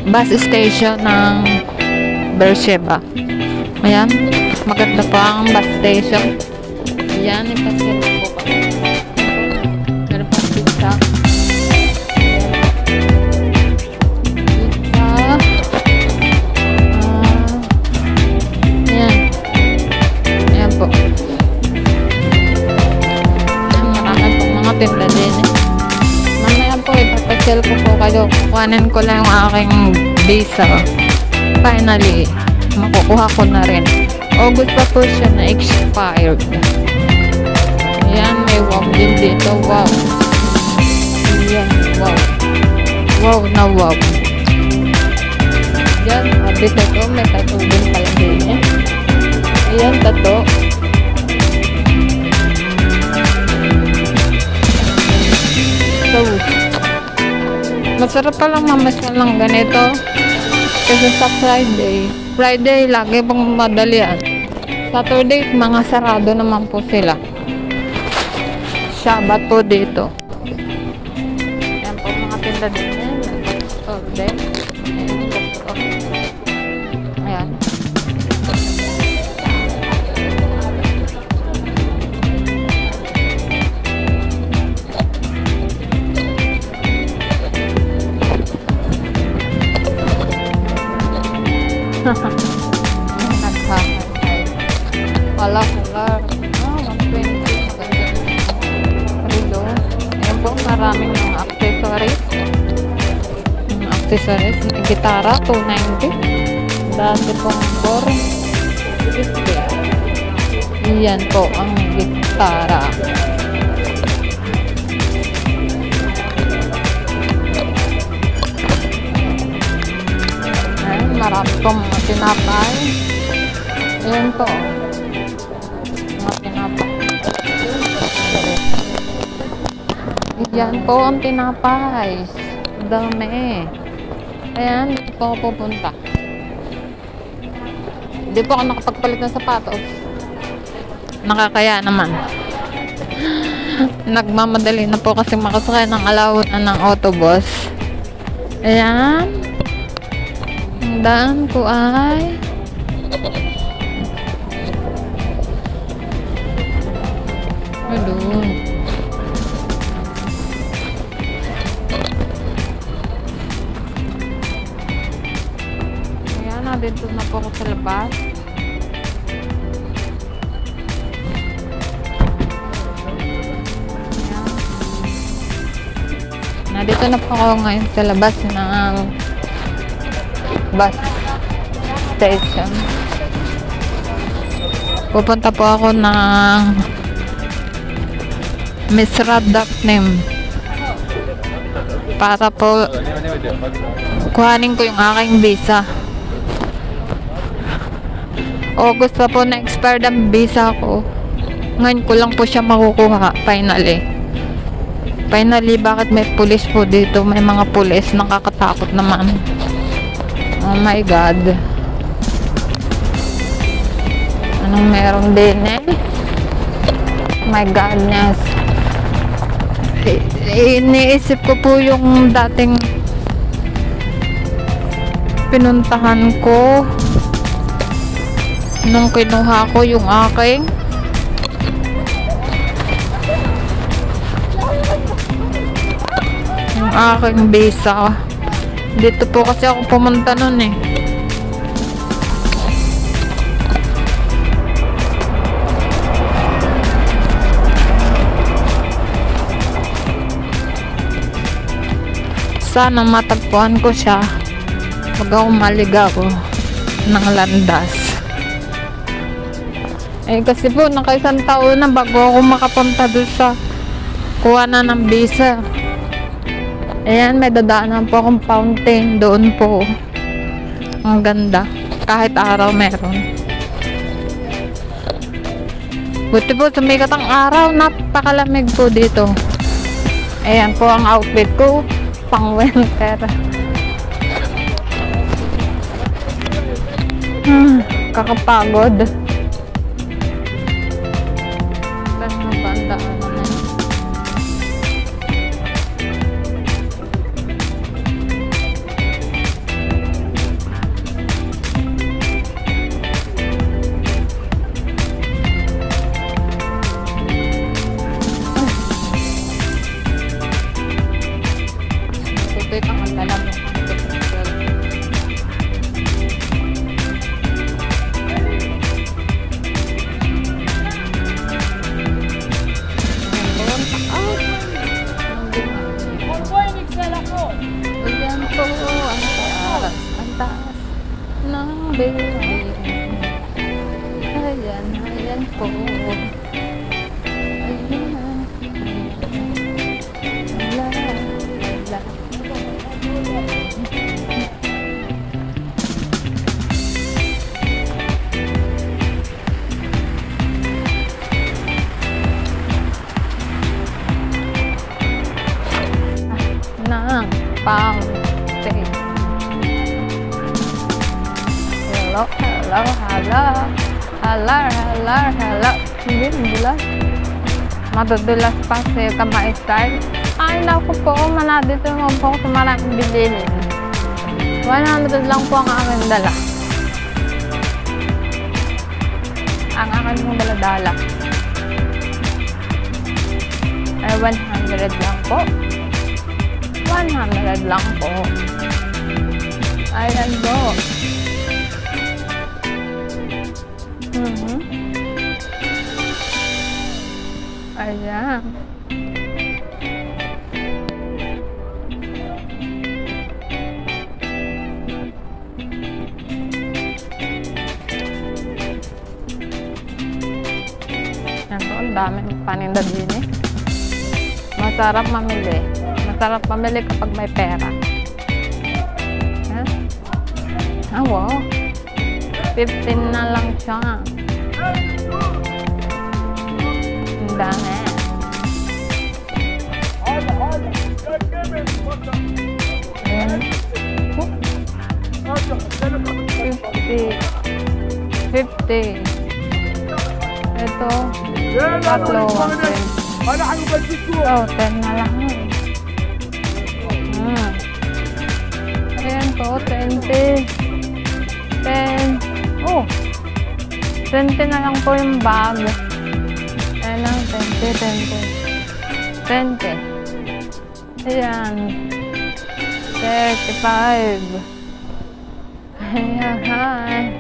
bus station ng Beersheba. Ayan, maganda po ang bus station. Ayan, ipasin po pa. Meron pa pizza. Ayan. Ayan po. Ayan, marami po mga tinda din eh. Mamaya po, ipapasyal ko po kayo. Kuhanin ko lang yung aking visa. Finally, makukuha ko na rin. August pa po siya na expired. Ayan, may wow din dito. Wow. Ayan, wow. Wow na wow. Ayan, sabi ko to, may tatubin pala din eh. Ayan, tato. So, masarap palang mamasyal ng ganito. Kasi sa Friday, lagi pong madalian. Saturday, mga sarado naman po sila. Sabat po dito. Yan po mga tinda din. Ayan. Wala color. 120. Maganda. Ayan po, maraming mga accessories. Mga accessories. Gitara, 290. Dati pong 450. Iyan po ang gitara. Ayan, marami pong mga tinapay. Ayan po. Yan po ang tinapay. Dami. Ayan, dito po ako pupunta. Hindi po ako nakapagpalit ng sapatos. Nakakaya naman. Nagmamadali na po kasi makasakay ng alauna ng autobus. Ayan. Ang daan po ay doon. Ayan, dito na po ako sa labas. Ayan. Nandito na po ako ngayon sa labas ng bus station. Pupunta po ako ng Misrad Daknim para po kuhanin ko yung aking visa. August pa po na expired ang visa ko. Ngayon ko lang po siya makukuha finally. Bakit may pulis po dito? May mga pulis, nakakatakot naman. Oh my god. Anong meron din eh? My godness. Iniisip ko po yung dating pinuntahan ko nung kinuha ko yung aking visa. Dito po kasi ako pumunta nun eh. Sana matagpuan ko siya. Huwag ako maligaw ng landas. Eh kasi po nakaisang taon na bago ako makapunta doon sa kuha na ng visa. Ayan, may dadaanan po akong fountain doon po. Ang ganda. Kahit araw meron. Buti po sumikat ang araw. Napakalamig po dito. Ayan po ang outfit ko. Pang winter. Kakapagod. Tapos mabandaan na. taas ng building. Ayan, ayan po. Ayan. Ala, ala. Ng fountain. Hello, hello, hello. Hello, hello, hello. Hindi, madulas. Madudulas pa si kamay style. Ay, naku po, manadito naman po ako sa maraming bilhin. 100 lang po ang aking dala. Ang aking mong dala-dala. Ay, 100 lang po. 100 lang po. Ayan po. Ayan. Ayan po, ang daming paninda din eh. Masarap mamili. Masarap mamili kapag may pera. Ayan. Ah, wow. 15 na lang siya. Ang dami. Ayan. 50. Ito. Tatlo. 10. Oh, 10 na lang. Ayan po, 20. 10. Oh, 20 na lang po yung bag. Ayan lang, 20. Ayan. 35. Ayan, hi.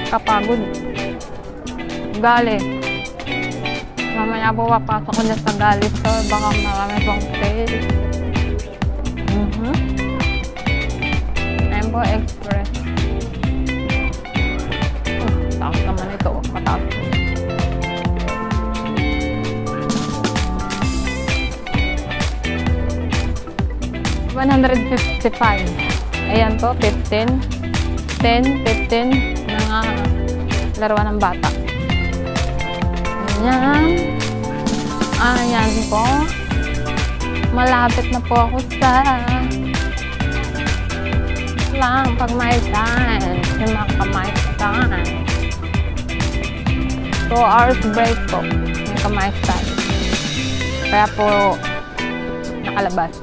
Kapagod. Gali. Mamaya po papasok ko dyan sa Gali Store. Baka marami pong sale. Ayan po, Express. Taas naman ito. Mataas po. $155. Ayan po, 15. 10, 15. Mga laruan ng bata. Ayan. Ayan po. Malapit na po ako sa lang pag may time. Yung mga kamay time. 2 hours break po. Yung kamay time. Kaya po nakalabas.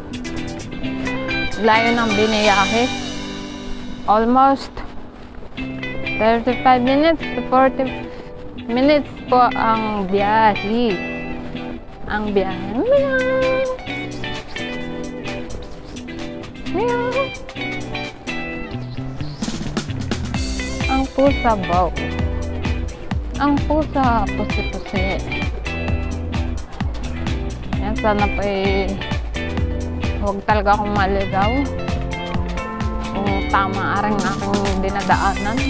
Layo ng biniyahe. Almost 35 minutes to 40 minutes po ang biyahe. Ang biyahe. Meow. Meow. Ang pusa ba? Ang pusa, pusi-pusi. Yan, sana pa huwag talaga akong maligaw. Kung tama aring aking dinadaanan.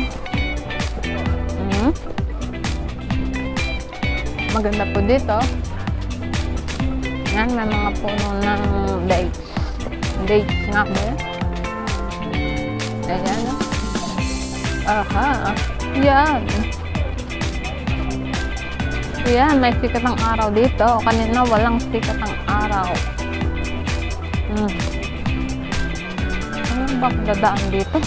Maganda po dito. Yan, may mga puno ng dates. Dates nga ba yan? Ayan. Aha. Yan. Yan, may sikat ng araw dito. Kanina walang sikat ng araw. Ano ba dadaan dito?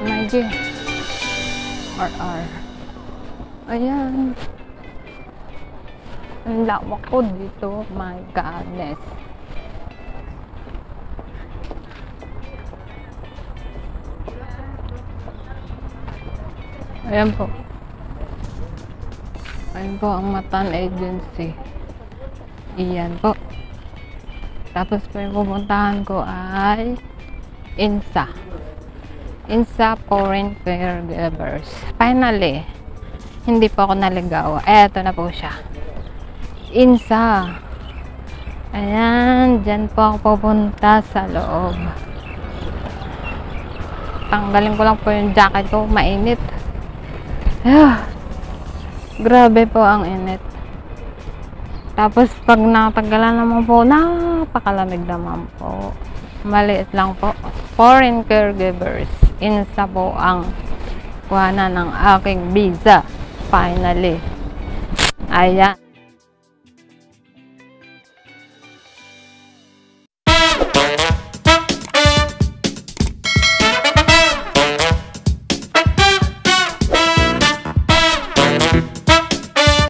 Medyo RR. Ayan. Ang lawak ko dito. My goodness. Ayan po. Ayan po ang Matan Agency. Iyan po. Tapos po yung pupuntahan ko ay INSA. INSA Foreign Caregivers. Finally, hindi po ako naligaw. Eto na po siya. INSA. Ayan, dyan po ako pupunta sa loob. Tanggalin ko lang po yung jacket ko, mainit. Grabe po ang init. Tapos pag natanggalan naman po, napakalamig naman po. Maliit lang po. Foreign caregivers. INSA po ang kuhanan ng aking visa. Finally. Ayan.